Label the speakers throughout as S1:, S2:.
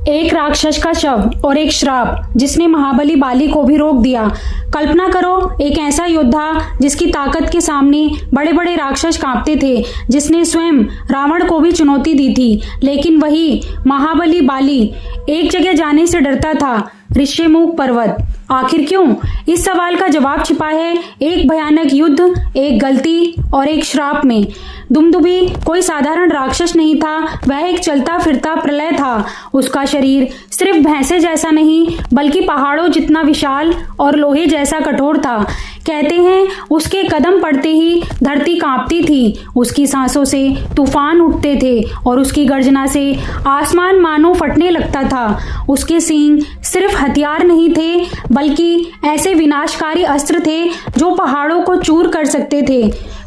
S1: एक राक्षस का शव और एक श्राप जिसने महाबली बाली को भी रोक दिया। कल्पना करो, एक ऐसा योद्धा जिसकी ताकत के सामने बड़े बड़े राक्षस कांपते थे, जिसने स्वयं रावण को भी चुनौती दी थी, लेकिन वही महाबली बाली एक जगह जाने से डरता था, ऋष्यमुख पर्वत। आखिर क्यों? इस सवाल का जवाब छिपा है एक भयानक युद्ध, एक गलती और एक श्राप में। दुमदुभी कोई साधारण राक्षस नहीं था, वह एक चलता फिरता प्रलय था। उसका शरीर सिर्फ भैंसे जैसा नहीं बल्कि पहाड़ों जितना विशाल और लोहे जैसा कठोर था। कहते हैं उसके कदम पड़ते ही धरती कांपती थी, उसकी सांसों से तूफान उठते थे और उसकी गर्जना से आसमान मानो फटने लगता था। उसके सींग सिर्फ हथियार नहीं थे बल्कि ऐसे विनाशकारी अस्त्र थे जो पहाड़ों को चूर कर सकते थे।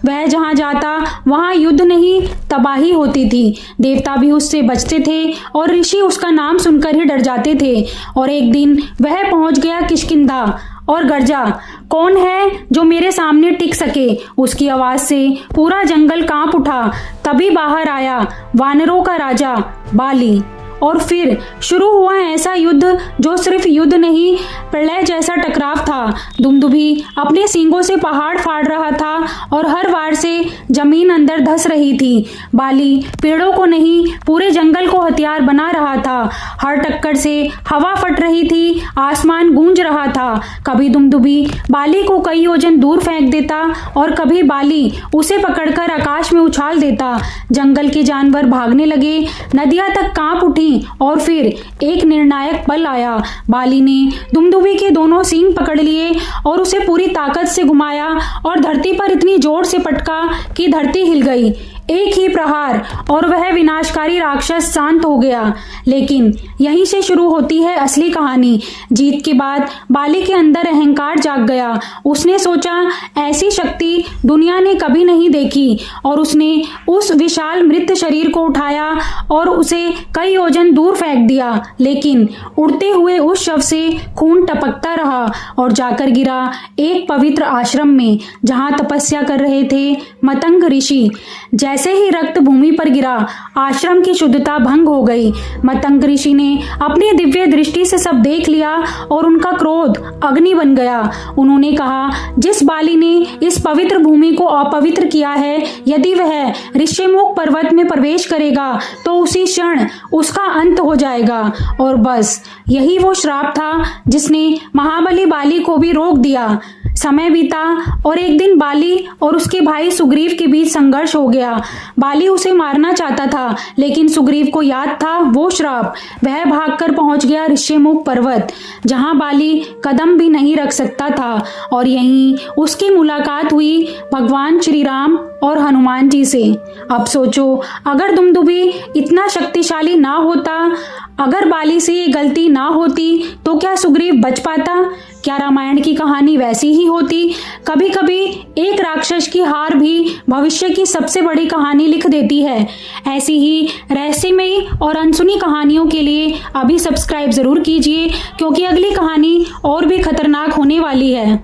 S1: वह जहां जाता वहां युद्ध नहीं, तबाही होती थी। देवता भी उससे बचते थे और ऋषि उसका नाम सुनकर ही डर जाते थे। और एक दिन वह पहुंच गया किष्किंधा और गरजा, कौन है जो मेरे सामने टिक सके? उसकी आवाज से पूरा जंगल कांप उठा। तभी बाहर आया वानरों का राजा बाली। और फिर शुरू हुआ ऐसा युद्ध जो सिर्फ युद्ध नहीं, प्रलय जैसा टकराव था। दुमदुभी अपने सींगों से पहाड़ फाड़ रहा था और हर वार से जमीन अंदर धंस रही थी। बाली पेड़ों को नहीं, पूरे जंगल को हथियार बना रहा था। हर टक्कर से हवा फट रही थी, आसमान गूंज रहा था। कभी दुमदुभी बाली को कई योजन दूर फेंक देता और कभी बाली उसे पकड़कर आकाश में उछाल देता। जंगल के जानवर भागने लगे, नदियां तक कांप उठी और फिर एक निर्णायक पल आया। बाली ने दुमदुभी के दोनों सींग पकड़ लिए और उसे पूरी ताकत से घुमाया और धरती पर इतनी जोर से पटका कि धरती हिल गई। एक ही प्रहार और वह विनाशकारी राक्षस शांत हो गया। लेकिन यहीं से शुरू होती है असली कहानी। जीत के बाद बाली के अंदर अहंकार जाग गया। उसने सोचा ऐसी शक्ति दुनिया ने कभी नहीं देखी और उसने उस विशाल मृत शरीर को उठाया और उसे कई योजन दूर फेंक दिया। लेकिन उड़ते हुए उस शव से खून टपकता रहा और जाकर गिरा एक पवित्र आश्रम में जहां तपस्या कर रहे थे मतंग ऋषि। जैसे ही रक्त भूमि पर गिरा, आश्रम की शुद्धता भंग हो गई। मतंग ऋषि ने अपनी दिव्य दृष्टि से सब देख लिया और उनका क्रोध अग्नि बन गया। उन्होंने कहा, जिस बाली ने इस पवित्र भूमि को अपवित्र किया है, यदि वह ऋष्यमुख पर्वत में प्रवेश करेगा तो उसी क्षण उसका अंत हो जाएगा। और बस यही वो श्राप था जिसने महाबली बाली को भी रोक दिया। समय बीता और एक दिन बाली और उसके भाई सुग्रीव के बीच संघर्ष हो गया। बाली उसे मारना चाहता था, लेकिन सुग्रीव को याद था वो श्राप। वह भागकर पहुंच गया ऋष्यमुख पर्वत, जहां बाली कदम भी नहीं रख सकता था। और यहीं उसकी मुलाकात हुई भगवान श्री राम और हनुमान जी से। अब सोचो, अगर दुमदुभी इतना शक्तिशाली ना होता, अगर बाली से ये गलती ना होती, तो क्या सुग्रीव बच पाता? क्या रामायण की कहानी वैसी ही होती? कभी कभी एक राक्षस की हार भी भविष्य की सबसे बड़ी कहानी लिख देती है। ऐसी ही रहस्यमयी और अनसुनी कहानियों के लिए अभी सब्सक्राइब जरूर कीजिए, क्योंकि अगली कहानी और भी खतरनाक होने वाली है।